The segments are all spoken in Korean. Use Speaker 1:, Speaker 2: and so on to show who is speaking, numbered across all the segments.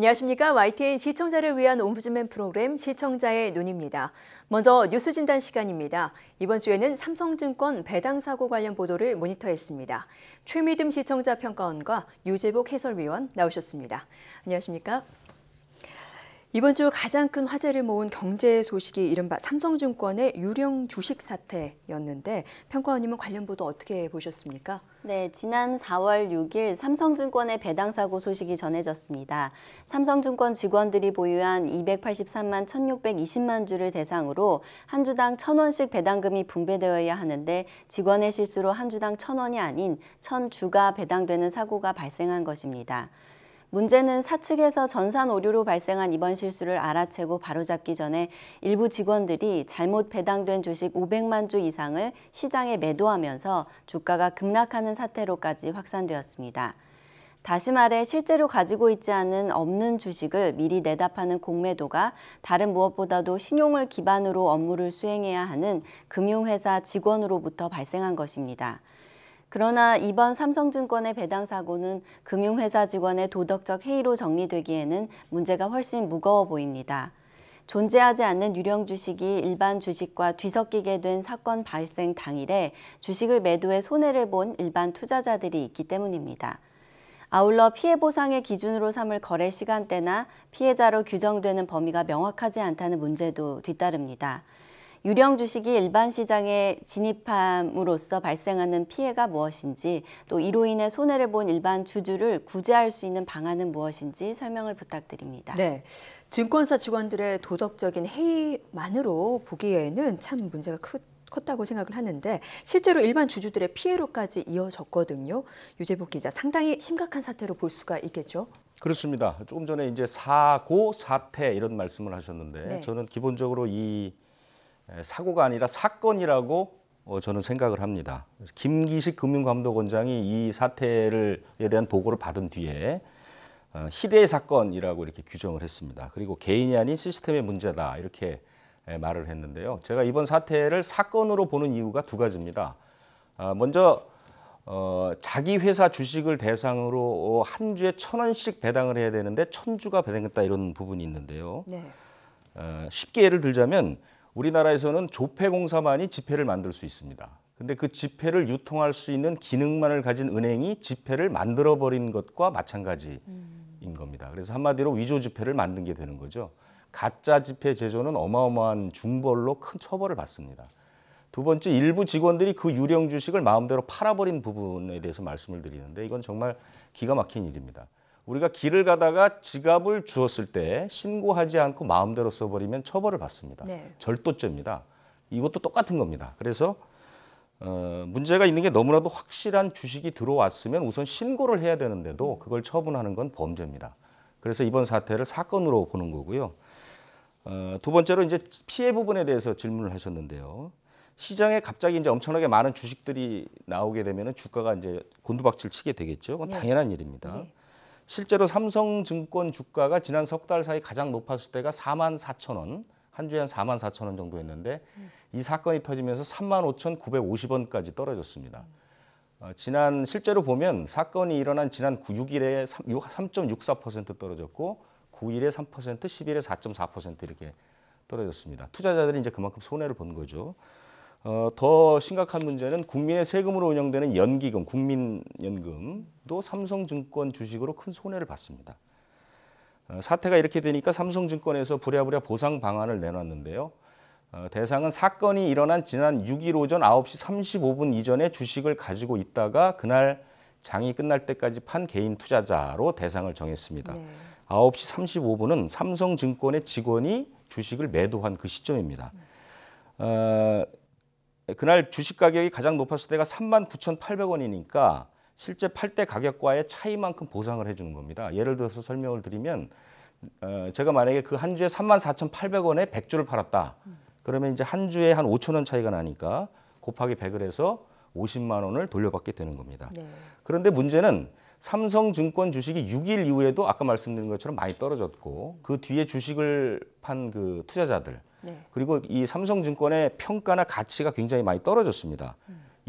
Speaker 1: 안녕하십니까. YTN 시청자를 위한 옴부즈맨 프로그램 시청자의 눈입니다. 먼저 뉴스 진단 시간입니다. 이번 주에는 삼성증권 배당 사고 관련 보도를 모니터했습니다. 최미듬 시청자 평가원과 유재복 해설위원 나오셨습니다. 안녕하십니까. 이번 주 가장 큰 화제를 모은 경제 소식이 이른바 삼성증권의 유령 주식 사태였는데 평가원님은 관련 보도 어떻게 보셨습니까?
Speaker 2: 네, 지난 4월 6일 삼성증권의 배당 사고 소식이 전해졌습니다. 삼성증권 직원들이 보유한 283만 1,620만 주를 대상으로 한 주당 1,000원씩 배당금이 분배되어야 하는데 직원의 실수로 한 주당 1,000원이 아닌 1,000주가 배당되는 사고가 발생한 것입니다. 문제는 사측에서 전산 오류로 발생한 이번 실수를 알아채고 바로잡기 전에 일부 직원들이 잘못 배당된 주식 500만 주 이상을 시장에 매도하면서 주가가 급락하는 사태로까지 확산되었습니다. 다시 말해 실제로 가지고 있지 않은 없는 주식을 미리 내다 파는 공매도가 다른 무엇보다도 신용을 기반으로 업무를 수행해야 하는 금융회사 직원으로부터 발생한 것입니다. 그러나 이번 삼성증권의 배당 사고는 금융회사 직원의 도덕적 해이로 정리되기에는 문제가 훨씬 무거워 보입니다. 존재하지 않는 유령 주식이 일반 주식과 뒤섞이게 된 사건 발생 당일에 주식을 매도해 손해를 본 일반 투자자들이 있기 때문입니다. 아울러 피해 보상의 기준으로 삼을 거래 시간대나 피해자로 규정되는 범위가 명확하지 않다는 문제도 뒤따릅니다. 유령 주식이 일반 시장에 진입함으로써 발생하는 피해가 무엇인지, 또 이로 인해 손해를 본 일반 주주를 구제할 수 있는 방안은 무엇인지 설명을 부탁드립니다.
Speaker 1: 네, 증권사 직원들의 도덕적인 해이만으로 보기에는 참 문제가 컸다고 생각을 하는데 실제로 일반 주주들의 피해로까지 이어졌거든요. 유재복 기자, 상당히 심각한 사태로 볼 수가 있겠죠?
Speaker 3: 그렇습니다. 조금 전에 이제 사고, 사태 이런 말씀을 하셨는데
Speaker 1: 네.
Speaker 3: 저는 기본적으로 이 사고가 아니라 사건이라고 저는 생각을 합니다. 김기식 금융감독원장이 이 사태에 대한 보고를 받은 뒤에 희대의 사건이라고 이렇게 규정을 했습니다. 그리고 개인이 아닌 시스템의 문제다 이렇게 말을 했는데요. 제가 이번 사태를 사건으로 보는 이유가 두 가지입니다. 먼저 자기 회사 주식을 대상으로 한 주에 1,000원씩 배당을 해야 되는데 1,000주가 배당했다 이런 부분이 있는데요.
Speaker 1: 네.
Speaker 3: 쉽게 예를 들자면 우리나라에서는 조폐공사만이 지폐를 만들 수 있습니다. 근데 그 지폐를 유통할 수 있는 기능만을 가진 은행이 지폐를 만들어버린 것과 마찬가지인 겁니다. 그래서 한마디로 위조 지폐를 만든 게 되는 거죠. 가짜 지폐 제조는 어마어마한 중벌로 큰 처벌을 받습니다. 두 번째, 일부 직원들이 그 유령 주식을 마음대로 팔아버린 부분에 대해서 말씀을 드리는데 이건 정말 기가 막힌 일입니다. 우리가 길을 가다가 지갑을 주었을 때 신고하지 않고 마음대로 써버리면 처벌을 받습니다.
Speaker 1: 네.
Speaker 3: 절도죄입니다. 이것도 똑같은 겁니다. 그래서 문제가 있는 게 너무나도 확실한 주식이 들어왔으면 우선 신고를 해야 되는데도 그걸 처분하는 건 범죄입니다. 그래서 이번 사태를 사건으로 보는 거고요. 두 번째로 이제 피해 부분에 대해서 질문을 하셨는데요. 시장에 갑자기 이제 엄청나게 많은 주식들이 나오게 되면은 주가가 이제 곤두박질 치게 되겠죠. 그건 당연한 일입니다.
Speaker 1: 네.
Speaker 3: 실제로 삼성증권 주가가 지난 석 달 사이 가장 높았을 때가 44,000원, 한 주에 한 44,000원 정도 했는데 이 사건이 터지면서 35,950원까지 떨어졌습니다. 지난 실제로 보면 사건이 일어난 지난 6일에 3.64% 떨어졌고 9일에 3%, 10일에 4.4% 이렇게 떨어졌습니다. 투자자들이 이제 그만큼 손해를 본 거죠. 더 심각한 문제는 국민의 세금으로 운영되는 연기금, 국민연금도 삼성증권 주식으로 큰 손해를 봤습니다. 사태가 이렇게 되니까 삼성증권에서 부랴부랴 보상 방안을 내놨는데요. 대상은 사건이 일어난 지난 6일 오전 9시 35분 이전에 주식을 가지고 있다가 그날 장이 끝날 때까지 판 개인 투자자로 대상을 정했습니다.
Speaker 1: 네.
Speaker 3: 9시 35분은 삼성증권의 직원이 주식을 매도한 그 시점입니다. 그날 주식 가격이 가장 높았을 때가 39,800원이니까 실제 팔 때 가격과의 차이만큼 보상을 해주는 겁니다. 예를 들어서 설명을 드리면 제가 만약에 그 한 주에 34,800원에 100주를 팔았다. 그러면 이제 한 주에 한 5,000원 차이가 나니까 곱하기 100을 해서 50만 원을 돌려받게 되는 겁니다.
Speaker 1: 네.
Speaker 3: 그런데 문제는 삼성증권 주식이 6일 이후에도 아까 말씀드린 것처럼 많이 떨어졌고 그 뒤에 주식을 판 그 투자자들
Speaker 1: 네.
Speaker 3: 그리고 이 삼성증권의 평가나 가치가 굉장히 많이 떨어졌습니다.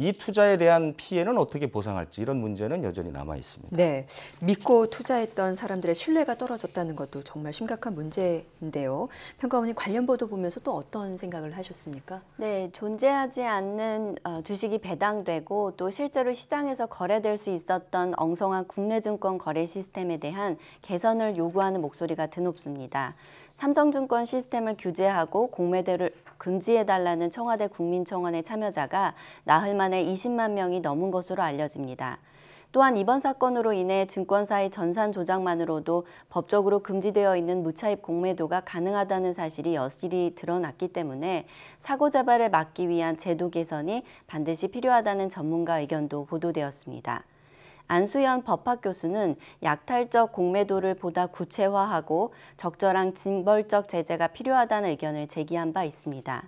Speaker 3: 이 투자에 대한 피해는 어떻게 보상할지 이런 문제는 여전히 남아 있습니다.
Speaker 1: 네, 믿고 투자했던 사람들의 신뢰가 떨어졌다는 것도 정말 심각한 문제인데요. 평가원님 관련 보도 보면서 또 어떤 생각을 하셨습니까?
Speaker 2: 네, 존재하지 않는 주식이 배당되고 또 실제로 시장에서 거래될 수 있었던 엉성한 국내 증권 거래 시스템에 대한 개선을 요구하는 목소리가 드높습니다. 삼성증권 시스템을 규제하고 공매도를 금지해달라는 청와대 국민청원의 참여자가 나흘 만에 20만 명이 넘은 것으로 알려집니다. 또한 이번 사건으로 인해 증권사의 전산 조작만으로도 법적으로 금지되어 있는 무차입 공매도가 가능하다는 사실이 여실히 드러났기 때문에 사고 자발을 막기 위한 제도 개선이 반드시 필요하다는 전문가 의견도 보도되었습니다. 안수연 법학 교수는 약탈적 공매도를 보다 구체화하고 적절한 징벌적 제재가 필요하다는 의견을 제기한 바 있습니다.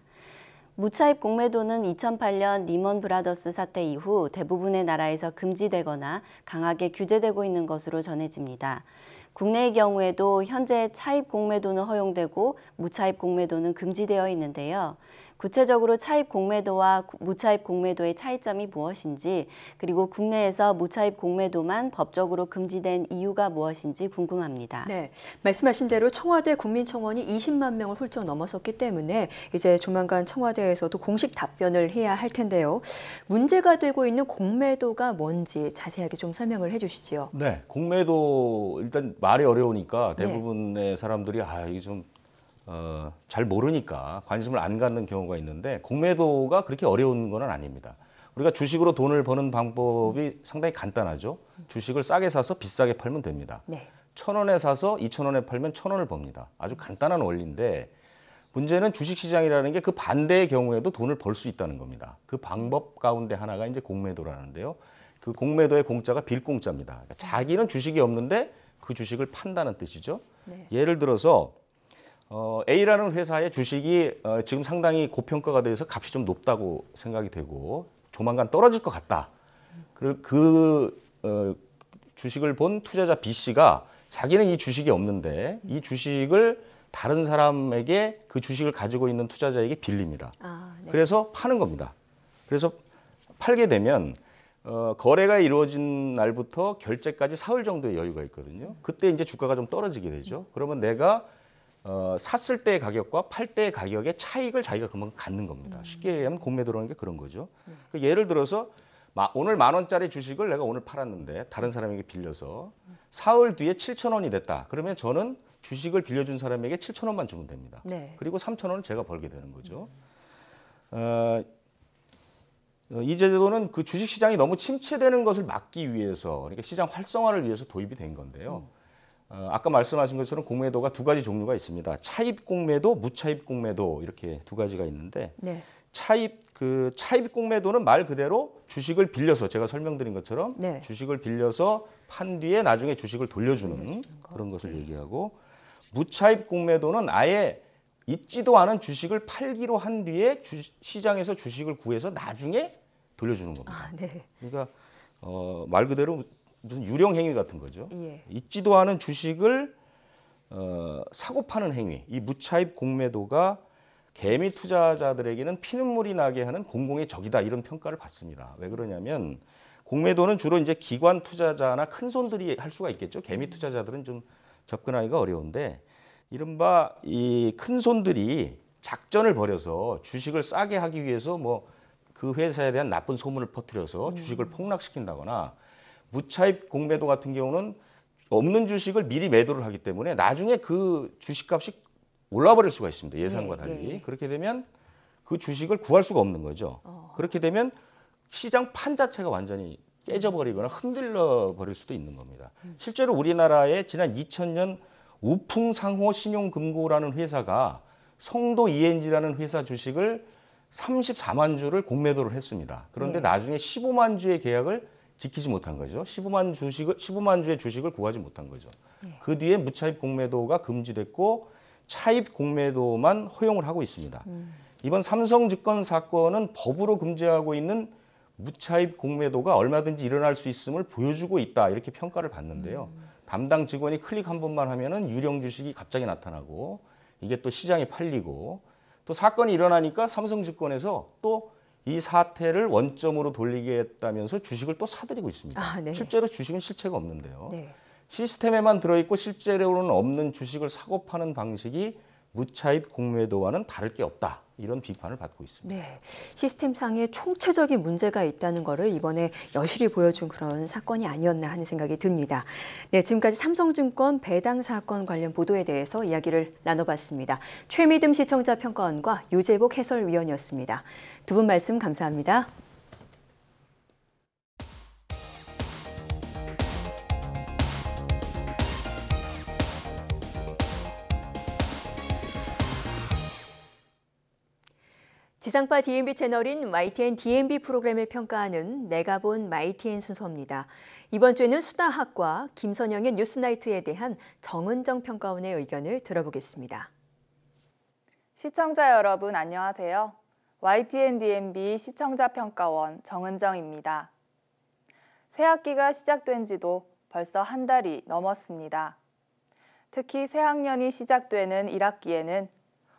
Speaker 2: 무차입 공매도는 2008년 리먼 브라더스 사태 이후 대부분의 나라에서 금지되거나 강하게 규제되고 있는 것으로 전해집니다. 국내의 경우에도 현재 차입 공매도는 허용되고 무차입 공매도는 금지되어 있는데요. 구체적으로 차입 공매도와 무차입 공매도의 차이점이 무엇인지, 그리고 국내에서 무차입 공매도만 법적으로 금지된 이유가 무엇인지 궁금합니다.
Speaker 1: 네, 말씀하신 대로 청와대 국민청원이 20만 명을 훌쩍 넘어섰기 때문에 이제 조만간 청와대에서도 공식 답변을 해야 할 텐데요. 문제가 되고 있는 공매도가 뭔지 자세하게 좀 설명을 해주시죠.
Speaker 3: 네, 공매도 일단 말이 어려우니까 대부분의 사람들이 이게 좀 잘 모르니까 관심을 안 갖는 경우가 있는데 공매도가 그렇게 어려운 건 아닙니다. 우리가 주식으로 돈을 버는 방법이 상당히 간단하죠. 주식을 싸게 사서 비싸게 팔면 됩니다.
Speaker 1: 네.
Speaker 3: 1,000원에 사서 2,000원에 팔면 1,000원을 법니다. 아주 간단한 원리인데 문제는 주식시장이라는 게 그 반대의 경우에도 돈을 벌 수 있다는 겁니다. 그 방법 가운데 하나가 이제 공매도라는데요. 그 공매도의 공짜가 빌공짜입니다. 그러니까 자기는 주식이 없는데 그 주식을 판다는 뜻이죠.
Speaker 1: 네. 예를
Speaker 3: 예를 들어서 A라는 회사의 주식이 지금 상당히 고평가가 돼서 값이 좀 높다고 생각이 되고 조만간 떨어질 것 같다. 주식을 본 투자자 B씨가 자기는 이 주식이 없는데 이 주식을 다른 사람에게 그 주식을 가지고 있는 투자자에게 빌립니다.
Speaker 1: 네.
Speaker 3: 그래서 파는 겁니다. 그래서 팔게 되면 거래가 이루어진 날부터 결제까지 사흘 정도의 여유가 있거든요. 그때 이제 주가가 좀 떨어지게 되죠. 그러면 내가 샀을 때의 가격과 팔 때의 가격의 차익을 자기가 그만큼 갖는 겁니다. 쉽게 얘기하면 공매도라는 게 그런 거죠. 그러니까 예를 들어서 오늘 10,000원짜리 주식을 내가 오늘 팔았는데 다른 사람에게 빌려서 사흘 뒤에 7,000원이 됐다. 그러면 저는 주식을 빌려준 사람에게 7,000원만 주면 됩니다.
Speaker 1: 네.
Speaker 3: 그리고 3,000원은 제가 벌게 되는 거죠. 이 제도는 그 주식시장이 너무 침체되는 것을 막기 위해서, 그러니까 시장 활성화를 위해서 도입이 된 건데요. 아까 말씀하신 것처럼 공매도가 두 가지 종류가 있습니다. 차입 공매도, 무차입 공매도 이렇게 두 가지가 있는데
Speaker 1: 네.
Speaker 3: 차입 공매도는 말 그대로 주식을 빌려서 제가 설명드린 것처럼
Speaker 1: 네.
Speaker 3: 주식을 빌려서 판 뒤에 나중에 주식을 돌려주는 그런 것을 얘기하고 무차입 공매도는 아예 있지도 않은 주식을 팔기로 한 뒤에 시장에서 주식을 구해서 나중에 돌려주는 겁니다.
Speaker 1: 네.
Speaker 3: 그러니까 말 그대로 무슨 유령 행위 같은 거죠.
Speaker 1: 예.
Speaker 3: 있지도 않은 주식을 사고 파는 행위. 이 무차입 공매도가 개미 투자자들에게는 피눈물이 나게 하는 공공의 적이다 이런 평가를 받습니다. 왜 그러냐면 공매도는 주로 이제 기관 투자자나 큰 손들이 할 수가 있겠죠. 개미 투자자들은 좀 접근하기가 어려운데 이른바 이 큰 손들이 작전을 벌여서 주식을 싸게 하기 위해서 뭐 그 회사에 대한 나쁜 소문을 퍼뜨려서 주식을 폭락시킨다거나 무차입 공매도 같은 경우는 없는 주식을 미리 매도를 하기 때문에 나중에 그 주식값이 올라버릴 수가 있습니다. 예상과 달리. 그렇게 되면 그 주식을 구할 수가 없는 거죠. 그렇게 되면 시장 판 자체가 완전히 깨져버리거나 흔들려 버릴 수도 있는 겁니다. 실제로 우리나라의 지난 2000년 우풍상호 신용금고라는 회사가 성도 ENG라는 회사 주식을 34만 주를 공매도를 했습니다. 그런데 나중에 15만 주의 계약을 지키지 못한 거죠. 15만 주의 주식을 구하지 못한 거죠. 그 뒤에 무차입 공매도가 금지됐고 차입 공매도만 허용을 하고 있습니다. 이번 삼성증권 사건은 법으로 금지하고 있는 무차입 공매도가 얼마든지 일어날 수 있음을 보여주고 있다 이렇게 평가를 받는데요. 담당 직원이 클릭 한 번만 하면은 유령 주식이 갑자기 나타나고 이게 또 시장에 팔리고 또 사건이 일어나니까 삼성증권에서 또 이 사태를 원점으로 돌리겠다면서 주식을 또 사들이고 있습니다.
Speaker 1: 아, 네.
Speaker 3: 실제로 주식은 실체가 없는데요.
Speaker 1: 네.
Speaker 3: 시스템에만 들어있고 실제로는 없는 주식을 사고 파는 방식이 무차입 공매도와는 다를 게 없다. 이런 비판을 받고 있습니다.
Speaker 1: 네, 시스템상의 총체적인 문제가 있다는 것을 이번에 여실히 보여준 그런 사건이 아니었나 하는 생각이 듭니다. 네, 지금까지 삼성증권 배당 사건 관련 보도에 대해서 이야기를 나눠봤습니다. 최미듬 시청자 평가원과 유재복 해설위원이었습니다. 두 분 말씀 감사합니다. 지상파 DMB 채널인 YTN DMB 프로그램을 평가하는 내가 본 YTN 순서입니다. 이번 주에는 수다학과 김선영의 뉴스나이트에 대한 정은정 평가원의 의견을 들어보겠습니다.
Speaker 4: 시청자 여러분 안녕하세요. YTN DMB 시청자 평가원 정은정입니다. 새 학기가 시작된 지도 벌써 한 달이 넘었습니다. 특히 새 학년이 시작되는 1학기에는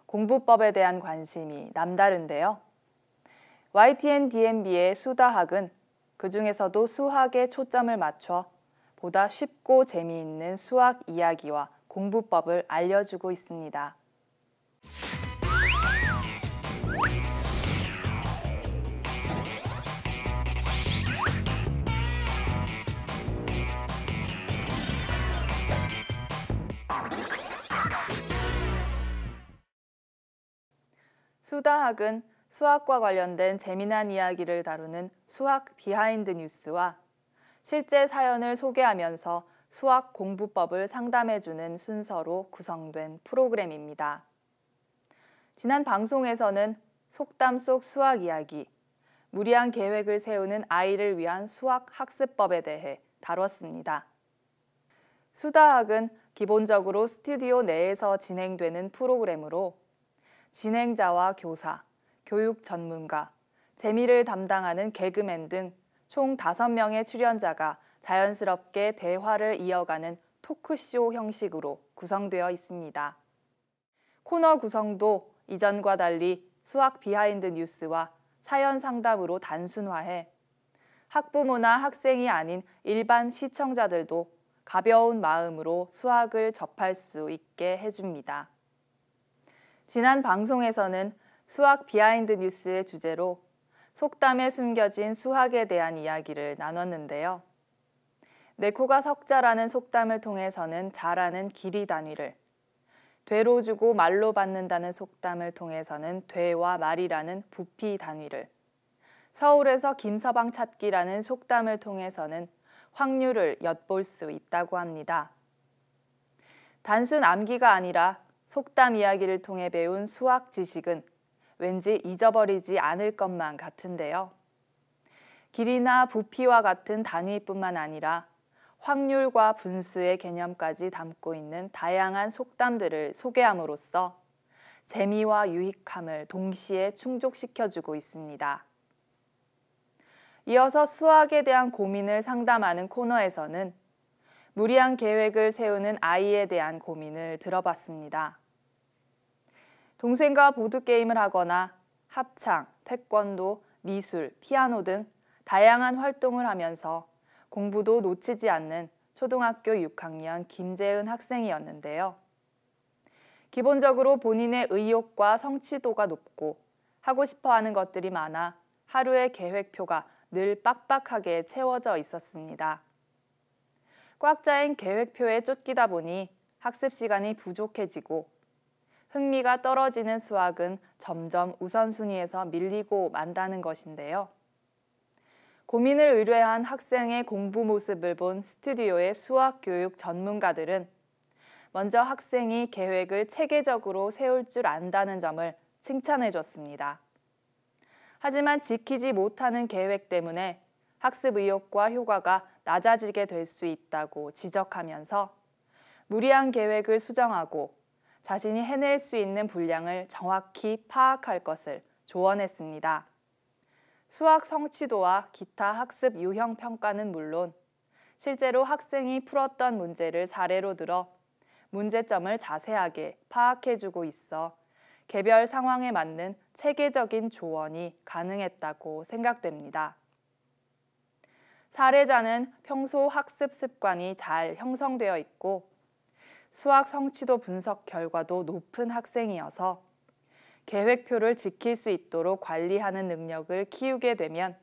Speaker 4: 공부법에 대한 관심이 남다른데요. YTN DMB의 수다학은 그중에서도 수학에 초점을 맞춰 보다 쉽고 재미있는 수학 이야기와 공부법을 알려주고 있습니다. 수다학은 수학과 관련된 재미난 이야기를 다루는 수학 비하인드 뉴스와 실제 사연을 소개하면서 수학 공부법을 상담해주는 순서로 구성된 프로그램입니다. 지난 방송에서는 속담 속 수학 이야기, 무리한 계획을 세우는 아이를 위한 수학 학습법에 대해 다뤘습니다. 수다학은 기본적으로 스튜디오 내에서 진행되는 프로그램으로 진행자와 교사, 교육 전문가, 재미를 담당하는 개그맨 등 총 5명의 출연자가 자연스럽게 대화를 이어가는 토크쇼 형식으로 구성되어 있습니다. 코너 구성도 이전과 달리 수학 비하인드 뉴스와 사연 상담으로 단순화해 학부모나 학생이 아닌 일반 시청자들도 가벼운 마음으로 수학을 접할 수 있게 해줍니다. 지난 방송에서는 수학 비하인드 뉴스의 주제로 속담에 숨겨진 수학에 대한 이야기를 나눴는데요. 내 코가 석자라는 속담을 통해서는 잘하는 길이 단위를, 되로 주고 말로 받는다는 속담을 통해서는 되와 말이라는 부피 단위를, 서울에서 김서방 찾기라는 속담을 통해서는 확률을 엿볼 수 있다고 합니다. 단순 암기가 아니라 속담 이야기를 통해 배운 수학 지식은 왠지 잊어버리지 않을 것만 같은데요. 길이나 부피와 같은 단위뿐만 아니라 확률과 분수의 개념까지 담고 있는 다양한 속담들을 소개함으로써 재미와 유익함을 동시에 충족시켜주고 있습니다. 이어서 수학에 대한 고민을 상담하는 코너에서는 무리한 계획을 세우는 아이에 대한 고민을 들어봤습니다. 동생과 보드게임을 하거나 합창, 태권도, 미술, 피아노 등 다양한 활동을 하면서 공부도 놓치지 않는 초등학교 6학년 김재은 학생이었는데요. 기본적으로 본인의 의욕과 성취도가 높고 하고 싶어하는 것들이 많아 하루의 계획표가 늘 빡빡하게 채워져 있었습니다. 꽉 짜인 계획표에 쫓기다 보니 학습 시간이 부족해지고 흥미가 떨어지는 수학은 점점 우선순위에서 밀리고 만다는 것인데요. 고민을 의뢰한 학생의 공부 모습을 본 스튜디오의 수학 교육 전문가들은 먼저 학생이 계획을 체계적으로 세울 줄 안다는 점을 칭찬해 줬습니다. 하지만 지키지 못하는 계획 때문에 학습 의욕과 효과가 낮아지게 될 수 있다고 지적하면서 무리한 계획을 수정하고 자신이 해낼 수 있는 분량을 정확히 파악할 것을 조언했습니다. 수학 성취도와 기타 학습 유형 평가는 물론 실제로 학생이 풀었던 문제를 사례로 들어 문제점을 자세하게 파악해주고 있어 개별 상황에 맞는 체계적인 조언이 가능했다고 생각됩니다. 사례자는 평소 학습 습관이 잘 형성되어 있고 수학 성취도 분석 결과도 높은 학생이어서 계획표를 지킬 수 있도록 관리하는 능력을 키우게 되면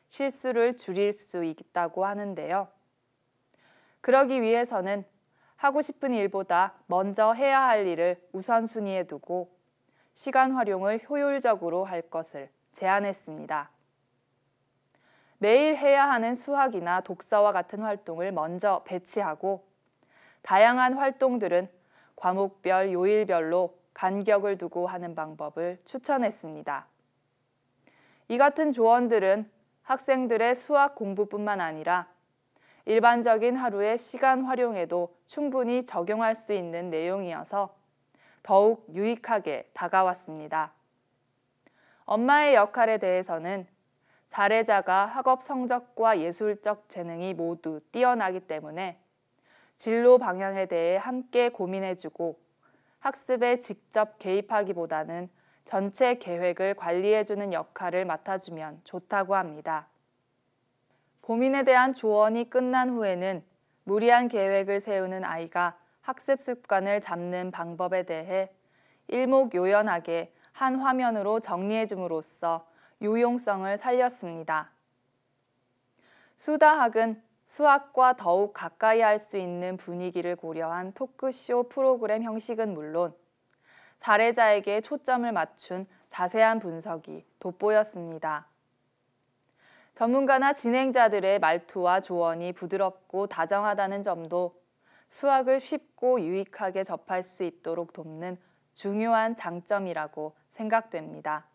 Speaker 4: 실수를 줄일 수 있다고 하는데요. 그러기 위해서는 하고 싶은 일보다 먼저 해야 할 일을 우선순위에 두고 시간 활용을 효율적으로 할 것을 제안했습니다. 매일 해야 하는 수학이나 독서와 같은 활동을 먼저 배치하고 다양한 활동들은 과목별, 요일별로 간격을 두고 하는 방법을 추천했습니다. 이 같은 조언들은 학생들의 수학 공부뿐만 아니라 일반적인 하루의 시간 활용에도 충분히 적용할 수 있는 내용이어서 더욱 유익하게 다가왔습니다. 엄마의 역할에 대해서는 사례자가 학업 성적과 예술적 재능이 모두 뛰어나기 때문에 진로 방향에 대해 함께 고민해주고 학습에 직접 개입하기보다는 전체 계획을 관리해주는 역할을 맡아주면 좋다고 합니다. 고민에 대한 조언이 끝난 후에는 무리한 계획을 세우는 아이가 학습 습관을 잡는 방법에 대해 일목요연하게 한 화면으로 정리해줌으로써 유용성을 살렸습니다. 수다학은 수학과 더욱 가까이 할 수 있는 분위기를 고려한 토크쇼 프로그램 형식은 물론 사례자에게 초점을 맞춘 자세한 분석이 돋보였습니다. 전문가나 진행자들의 말투와 조언이 부드럽고 다정하다는 점도 수학을 쉽고 유익하게 접할 수 있도록 돕는 중요한 장점이라고 생각됩니다.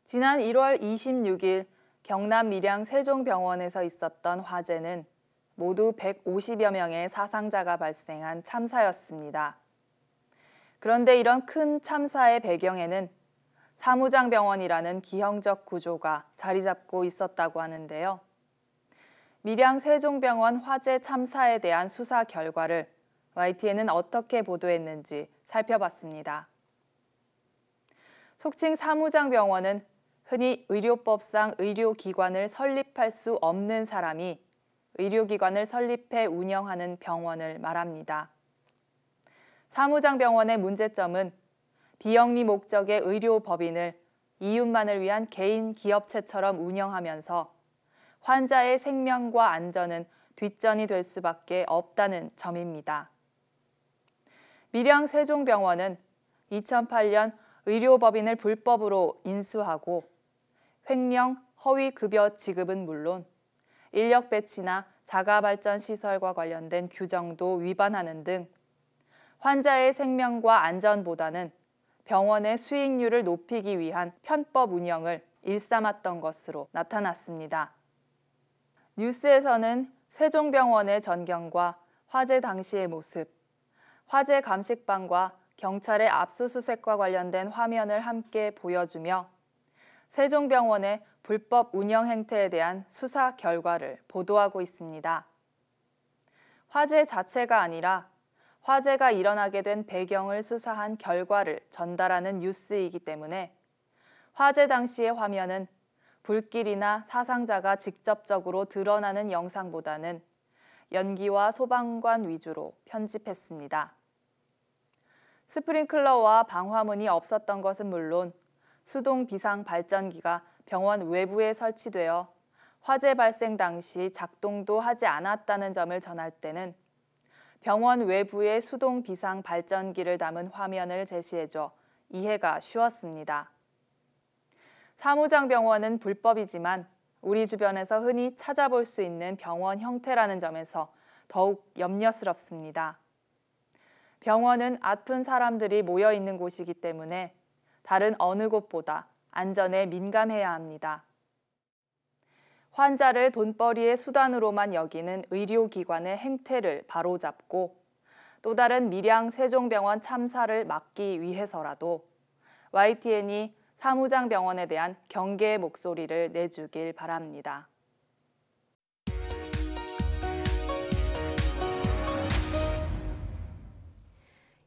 Speaker 4: 지난 1월 26일 경남 밀양 세종병원에서 있었던 화재는 모두 150여 명의 사상자가 발생한 참사였습니다. 그런데 이런 큰 참사의 배경에는 사무장병원이라는 기형적 구조가 자리 잡고 있었다고 하는데요. 밀양 세종병원 화재 참사에 대한 수사 결과를 YTN은 어떻게 보도했는지 살펴봤습니다. 속칭 사무장병원은 흔히 의료법상 의료기관을 설립할 수 없는 사람이 의료기관을 설립해 운영하는 병원을 말합니다. 사무장병원의 문제점은 비영리 목적의 의료법인을 이윤만을 위한 개인 기업체처럼 운영하면서 환자의 생명과 안전은 뒷전이 될 수밖에 없다는 점입니다. 밀양 세종병원은 2008년 의료법인을 불법으로 인수하고 횡령, 허위급여 지급은 물론 인력 배치나 자가발전 시설과 관련된 규정도 위반하는 등 환자의 생명과 안전보다는 병원의 수익률을 높이기 위한 편법 운영을 일삼았던 것으로 나타났습니다. 뉴스에서는 세종병원의 전경과 화재 당시의 모습, 화재 감식반과 경찰의 압수수색과 관련된 화면을 함께 보여주며 세종병원의 불법 운영 행태에 대한 수사 결과를 보도하고 있습니다. 화재 자체가 아니라 화재가 일어나게 된 배경을 수사한 결과를 전달하는 뉴스이기 때문에 화재 당시의 화면은 불길이나 사상자가 직접적으로 드러나는 영상보다는 연기와 소방관 위주로 편집했습니다. 스프링클러와 방화문이 없었던 것은 물론 수동 비상 발전기가 병원 외부에 설치되어 화재 발생 당시 작동도 하지 않았다는 점을 전할 때는 병원 외부에 수동 비상 발전기를 담은 화면을 제시해줘 이해가 쉬웠습니다. 사무장병원은 불법이지만 우리 주변에서 흔히 찾아볼 수 있는 병원 형태라는 점에서 더욱 염려스럽습니다. 병원은 아픈 사람들이 모여 있는 곳이기 때문에 다른 어느 곳보다 안전에 민감해야 합니다. 환자를 돈벌이의 수단으로만 여기는 의료기관의 행태를 바로잡고 또 다른 밀양 세종병원 참사를 막기 위해서라도 YTN이 사무장병원에 대한 경계의 목소리를 내주길 바랍니다.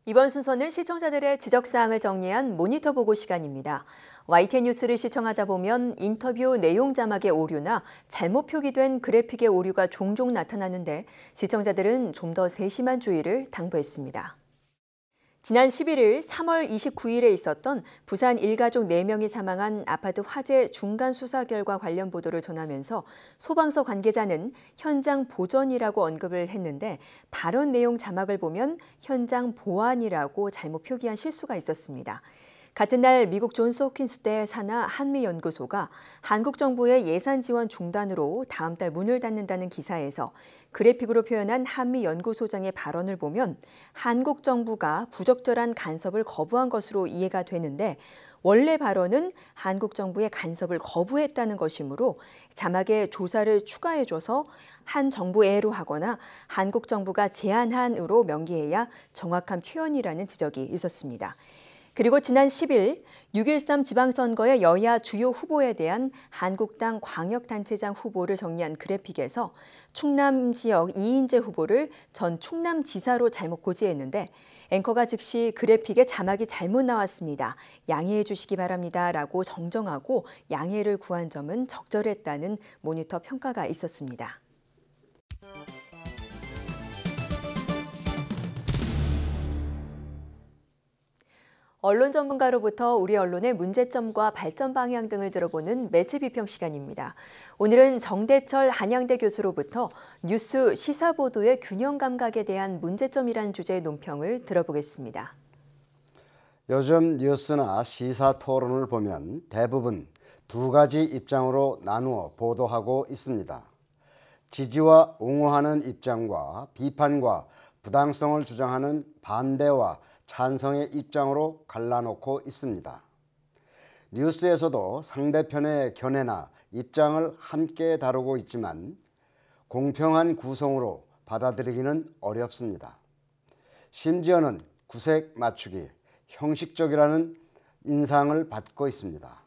Speaker 1: 이번 순서는 시청자들의 지적사항을 정리한 모니터 보고 시간입니다. YTN 뉴스를 시청하다 보면 인터뷰 내용 자막의 오류나 잘못 표기된 그래픽의 오류가 종종 나타나는데 시청자들은 좀 더 세심한 주의를 당부했습니다. 지난 11일 3월 29일에 있었던 부산 일가족 4명이 사망한 아파트 화재 중간 수사 결과 관련 보도를 전하면서 소방서 관계자는 현장 보전이라고 언급을 했는데 발언 내용 자막을 보면 현장 보안이라고 잘못 표기한 실수가 있었습니다. 같은 날 미국 존스 홉킨스대 산하 한미연구소가 한국 정부의 예산 지원 중단으로 다음 달 문을 닫는다는 기사에서 그래픽으로 표현한 한미연구소장의 발언을 보면 한국 정부가 부적절한 간섭을 거부한 것으로 이해가 되는데 원래 발언은 한국 정부의 간섭을 거부했다는 것이므로 자막에 조사를 추가해줘서 한 정부애로 하거나 한국 정부가 제안한으로 명기해야 정확한 표현이라는 지적이 있었습니다. 그리고 지난 10일 6.13 지방선거의 여야 주요 후보에 대한 한국당 광역단체장 후보를 정리한 그래픽에서 충남 지역 이인재 후보를 전 충남지사로 잘못 고지했는데 앵커가 즉시 그래픽에 자막이 잘못 나왔습니다. 양해해 주시기 바랍니다. 라고 정정하고 양해를 구한 점은 적절했다는 모니터 평가가 있었습니다. 언론 전문가로부터 우리 언론의 문제점과 발전 방향 등을 들어보는 매체 비평 시간입니다. 오늘은 정대철 한양대 교수로부터 뉴스 시사 보도의 균형 감각에 대한 문제점이라는 주제의 논평을 들어보겠습니다.
Speaker 5: 요즘 뉴스나 시사 토론을 보면 대부분 두 가지 입장으로 나누어 보도하고 있습니다. 지지와 옹호하는 입장과 비판과 부당성을 주장하는 반대와 찬성의 입장으로 갈라놓고 있습니다. 뉴스에서도 상대편의 견해나 입장을 함께 다루고 있지만 공평한 구성으로 받아들이기는 어렵습니다. 심지어는 구색 맞추기, 형식적이라는 인상을 받고 있습니다.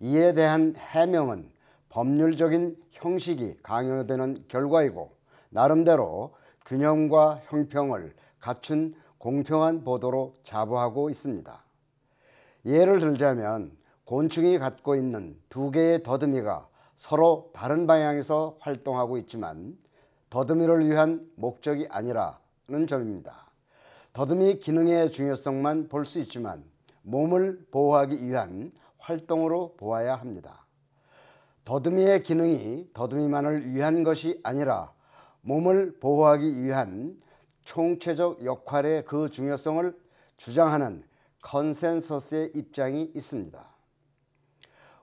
Speaker 5: 이에 대한 해명은 법률적인 형식이 강요되는 결과이고 나름대로 균형과 형평을 갖춘 공평한 보도로 자부하고 있습니다. 예를 들자면 곤충이 갖고 있는 두 개의 더듬이가 서로 다른 방향에서 활동하고 있지만 더듬이를 위한 목적이 아니라는 점입니다. 더듬이 기능의 중요성만 볼 수 있지만 몸을 보호하기 위한 활동으로 보아야 합니다. 더듬이의 기능이 더듬이만을 위한 것이 아니라 몸을 보호하기 위한 총체적 역할의 그 중요성을 주장하는 컨센서스의 입장이 있습니다.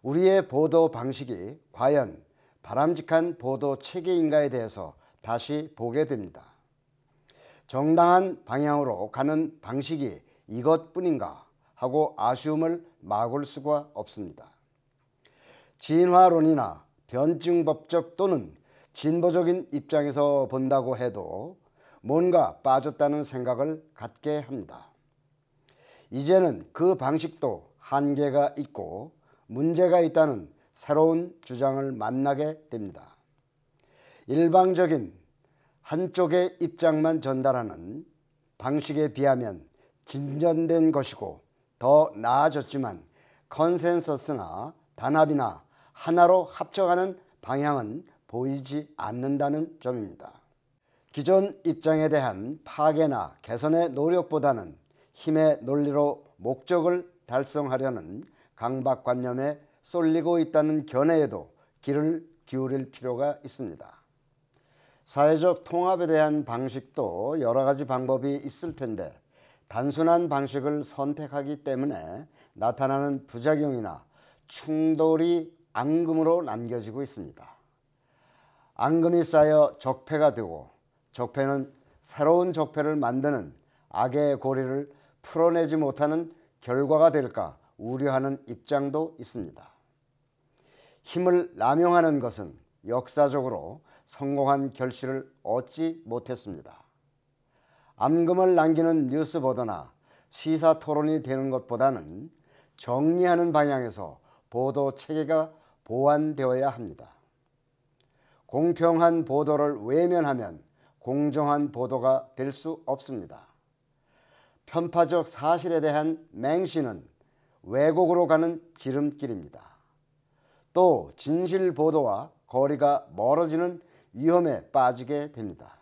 Speaker 5: 우리의 보도 방식이 과연 바람직한 보도 체계인가에 대해서 다시 보게 됩니다. 정당한 방향으로 가는 방식이 이것뿐인가 하고 아쉬움을 막을 수가 없습니다. 진화론이나 변증법적 또는 진보적인 입장에서 본다고 해도 뭔가 빠졌다는 생각을 갖게 합니다. 이제는 그 방식도 한계가 있고 문제가 있다는 새로운 주장을 만나게 됩니다. 일방적인 한쪽의 입장만 전달하는 방식에 비하면 진전된 것이고 더 나아졌지만 컨센서스나 단합이나 하나로 합쳐가는 방향은 보이지 않는다는 점입니다. 기존 입장에 대한 파괴나 개선의 노력보다는 힘의 논리로 목적을 달성하려는 강박관념에 쏠리고 있다는 견해에도 귀를 기울일 필요가 있습니다. 사회적 통합에 대한 방식도 여러 가지 방법이 있을 텐데 단순한 방식을 선택하기 때문에 나타나는 부작용이나 충돌이 앙금으로 남겨지고 있습니다. 앙금이 쌓여 적폐가 되고 적폐는 새로운 적폐를 만드는 악의 고리를 풀어내지 못하는 결과가 될까 우려하는 입장도 있습니다. 힘을 남용하는 것은 역사적으로 성공한 결실을 얻지 못했습니다. 앙금을 남기는 뉴스 보도나 시사 토론이 되는 것보다는 정리하는 방향에서 보도 체계가 보완되어야 합니다. 공평한 보도를 외면하면 공정한 보도가 될 수 없습니다. 편파적 사실에 대한 맹신은 왜곡으로 가는 지름길입니다. 또 진실 보도와 거리가 멀어지는 위험에 빠지게 됩니다.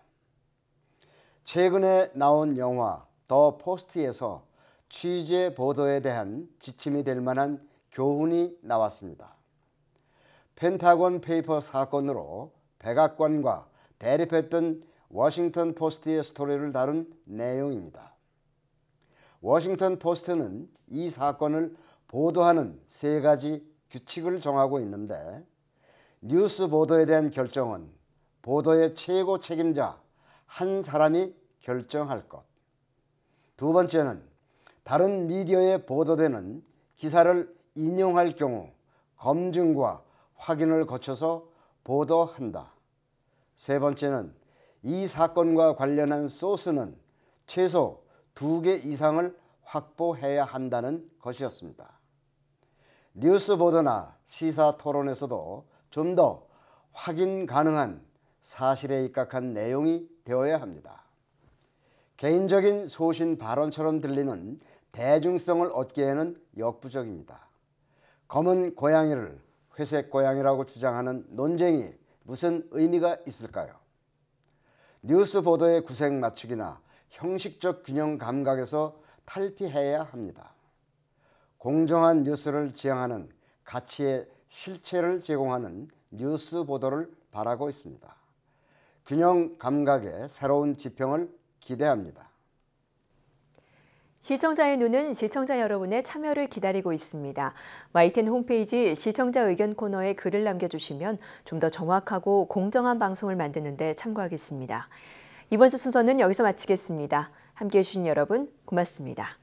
Speaker 5: 최근에 나온 영화 더 포스트에서 취재 보도에 대한 지침이 될 만한 교훈이 나왔습니다. 펜타곤 페이퍼 사건으로 백악관과 대립했던 워싱턴 포스트의 스토리를 다룬 내용입니다. 워싱턴 포스트는 이 사건을 보도하는 3가지 규칙을 정하고 있는데, 뉴스 보도에 대한 결정은 보도의 최고 책임자 한 사람이 결정할 것. 2번째는 다른 미디어에 보도되는 기사를 인용할 경우 검증과 확인을 거쳐서 보도한다. 3번째는 이 사건과 관련한 소스는 최소 2개 이상을 확보해야 한다는 것이었습니다. 뉴스 보도나 시사 토론에서도 좀 더 확인 가능한 사실에 입각한 내용이 되어야 합니다. 개인적인 소신 발언처럼 들리는 대중성을 얻기에는 역부족입니다. 검은 고양이를 회색 고양이라고 주장하는 논쟁이 무슨 의미가 있을까요? 뉴스 보도의 구색 맞추기나 형식적 균형 감각에서 탈피해야 합니다. 공정한 뉴스를 지향하는 가치의 실체를 제공하는 뉴스 보도를 바라고 있습니다. 균형 감각의 새로운 지평을 기대합니다.
Speaker 1: 시청자의 눈은 시청자 여러분의 참여를 기다리고 있습니다. YTN 홈페이지 시청자 의견 코너에 글을 남겨주시면 좀 더 정확하고 공정한 방송을 만드는 데 참고하겠습니다. 이번 주 순서는 여기서 마치겠습니다. 함께해 주신 여러분 고맙습니다.